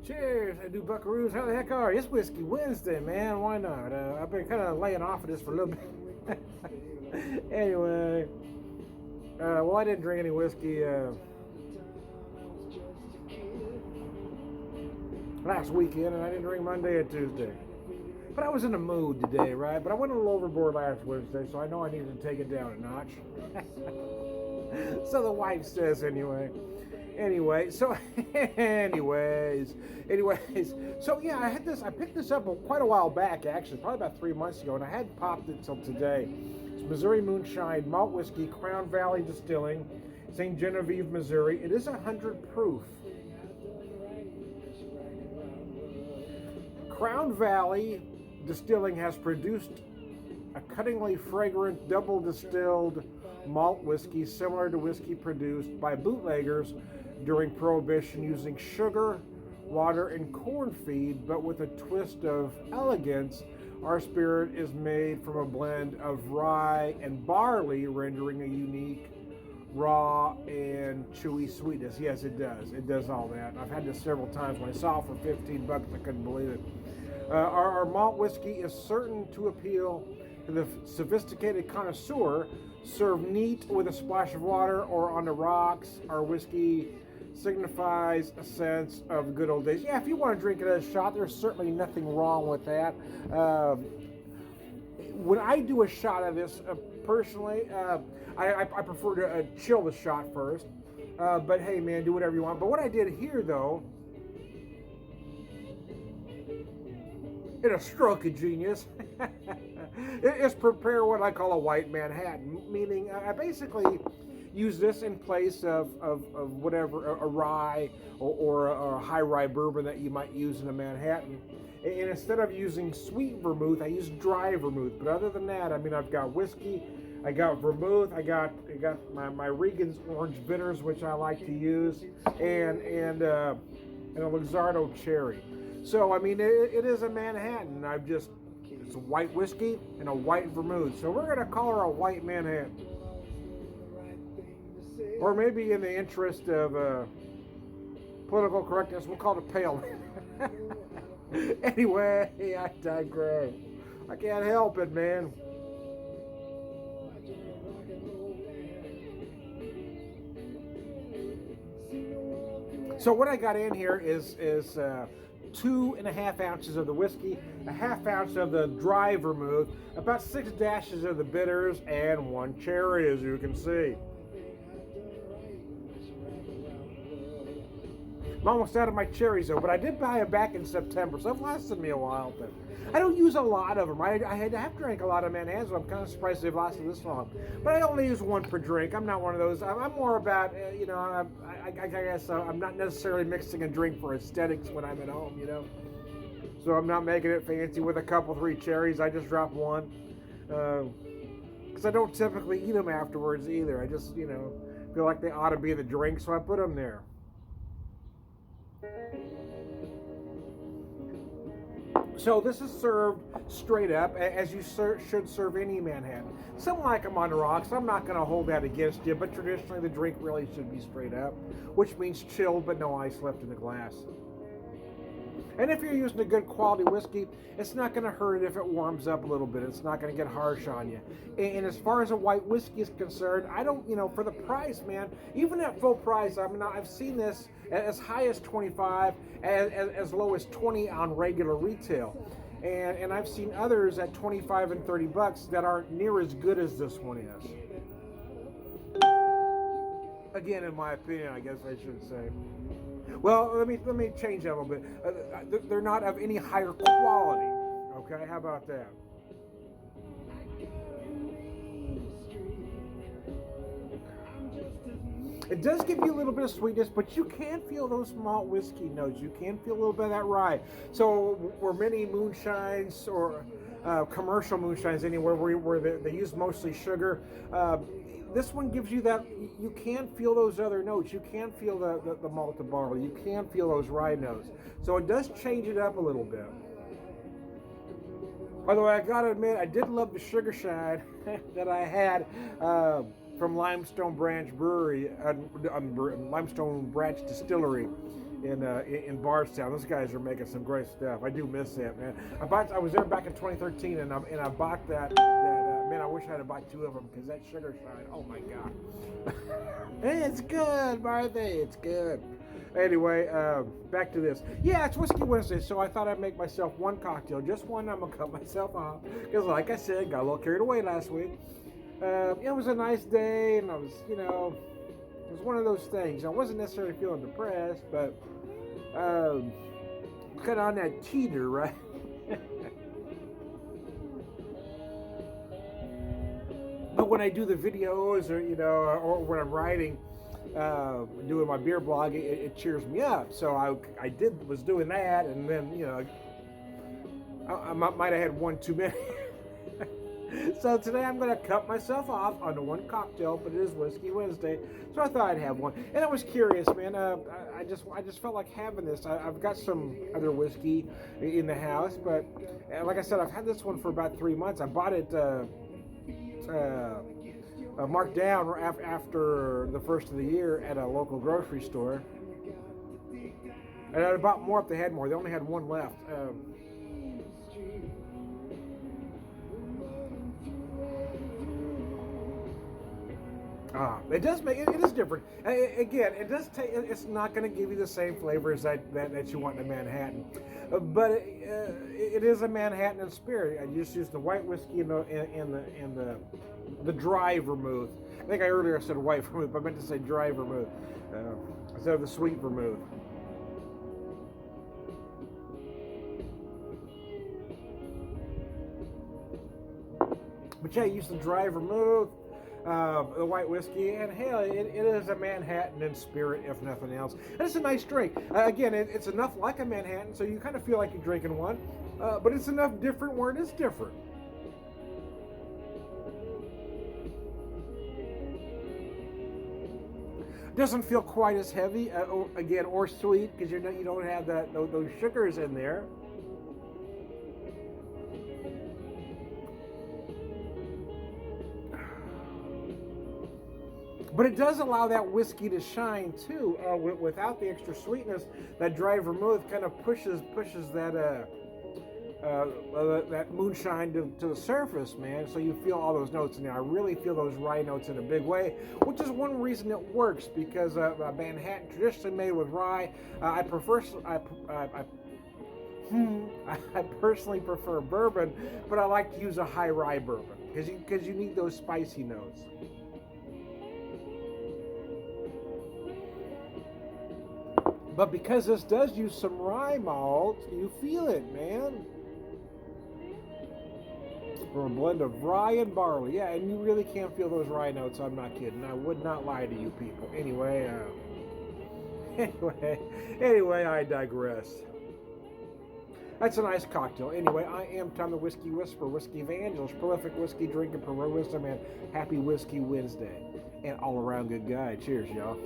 Cheers, I do buckaroos. How the heck are you? It's Whiskey Wednesday, man. Why not? I've been kind of laying off of this for a little bit. Anyway, well, I didn't drink any whiskey last weekend, and I didn't drink Monday and Tuesday. But I was in the mood today, right? But I went a little overboard last Wednesday, so I know I needed to take it down a notch. So the wife says Anyway, so anyways, so yeah, I picked this up quite a while back, actually, probably about 3 months ago, and I hadn't popped it till today. It's Missouri Moonshine Malt Whiskey, Crown Valley Distilling, St. Genevieve, Missouri. It is 100 proof. Crown Valley Distilling has produced a cuttingly fragrant double distilled malt whiskey similar to whiskey produced by bootleggers during Prohibition using sugar, water, and corn feed, but with a twist of elegance. Our spirit is made from a blend of rye and barley, rendering a unique raw and chewy sweetness. Yes, it does. It does all that. I've had this several times. When I saw it for 15 bucks, I couldn't believe it. Our malt whiskey is certain to appeal to the sophisticated connoisseur. Served neat with a splash of water or on the rocks. Our whiskey signifies a sense of good old days. Yeah, if you want to drink it as a shot, there's certainly nothing wrong with that. When I do a shot of this, personally, I prefer to chill the shot first. But hey, man, do whatever you want. But what I did here, though, in a stroke of genius, is prepare what I call a white Manhattan, meaning I basically use this in place of whatever, a rye or a high rye bourbon that you might use in a Manhattan. And instead of using sweet vermouth, I use dry vermouth. But other than that, I mean, I've got whiskey, I got vermouth, I got my Regan's orange bitters, which I like to use, and a Luxardo cherry. So, I mean, it is a Manhattan. It's a white whiskey and a white vermouth. So we're going to call her a white Manhattan. Or maybe in the interest of political correctness, we'll call it a pale. Anyway, I digress. I can't help it, man. So what I got in here is 2.5 ounces of the whiskey, a half ounce of the dry vermouth, about 6 dashes of the bitters, and 1 cherry, as you can see. I'm almost out of my cherries though, but I did buy them back in September, so they've lasted me a while. But I don't use a lot of them. I have drank a lot of Manhattans, so I'm kind of surprised they've lasted this long. But I only use 1 per drink. I'm not one of those. I'm more about, I guess I'm not necessarily mixing a drink for aesthetics when I'm at home, So I'm not making it fancy with a couple, 3 cherries. I just drop 1. Because I don't typically eat them afterwards either. I just, feel like they ought to be the drink, so I put them there. So this is served straight up, as you should serve any Manhattan. Some like them on the rocks. I'm not going to hold that against you, but traditionally the drink really should be straight up, which means chilled but no ice left in the glass. And if you're using a good quality whiskey, it's not going to hurt if it warms up a little bit. It's not going to get harsh on you. And as far as a white whiskey is concerned, I don't, for the price, man, even at full price, I mean, I've seen this as high as 25, as low as 20 on regular retail. And I've seen others at 25 and 30 bucks that aren't near as good as this one is. Again, in my opinion, I guess I should say. Well, let me change that a little bit. They're not of any higher quality. Okay, how about that? It does give you a little bit of sweetness, but you can feel those malt whiskey notes. You can feel a little bit of that rye. So, where many moonshines or commercial moonshines anywhere where they use mostly sugar, this one gives you that. You can feel those other notes. You can feel the malted barley. You can feel those rye notes. So it does change it up a little bit. By the way, I gotta admit, I did love the sugar shine that I had from Limestone Branch Brewery, Limestone Branch Distillery in Bardstown. Those guys are making some great stuff. I do miss that, man. I was there back in 2013, and I bought that. Man, I wish I had bought 2 of them because that sugar shine. Oh my god, it's good, Martha. It's good. Anyway, back to this. Yeah, it's Whiskey Wednesday, so I thought I'd make myself one cocktail, just one. I'm gonna cut myself off because, like I said, got a little carried away last week. It was a nice day, and I was, it was one of those things. I wasn't necessarily feeling depressed, but kind of on that teeter, right? But when I do the videos, or when I'm writing, doing my beer blog, it cheers me up. So I was doing that, and then I might have had one too many. So today I'm going to cut myself off onto one cocktail, but it is Whiskey Wednesday, so I thought I'd have one. And I was curious, man. I just felt like having this. I've got some other whiskey in the house, but like I said, I've had this one for about 3 months. I bought it marked down after the first of the year at a local grocery store, and I bought more if they had more. They only had one left. It does make it is different. Again, it does take. It's not going to give you the same flavors that you want in a Manhattan, but it is a Manhattan in spirit. I just used the white whiskey and the dry vermouth. I think I earlier said white vermouth, but I meant to say dry vermouth instead of the sweet vermouth. But yeah, I used the dry vermouth. The white whiskey, and hell, it is a Manhattan in spirit, if nothing else. And it's a nice drink. Again, it's enough like a Manhattan, so you kind of feel like you're drinking one, but it's enough different where it is different. Doesn't feel quite as heavy, or sweet, because you don't have those sugars in there. But it does allow that whiskey to shine too, without the extra sweetness. That dry vermouth kind of pushes that that moonshine to the surface, man. So you feel all those notes in there. I really feel those rye notes in a big way, which is one reason it works, because Manhattan traditionally made with rye. I personally prefer bourbon, but I like to use a high rye bourbon because you need those spicy notes. But because this does use some rye malt, you feel it, man. From a blend of rye and barley. Yeah, and you really can feel those rye notes. I'm not kidding. I would not lie to you people. Anyway, I digress. That's a nice cocktail. Anyway, I am Tom the Whiskey Whisperer, Whiskey Evangelist, prolific whiskey drinker, pro wisdom, and happy Whiskey Wednesday. And all around good guy. Cheers, y'all.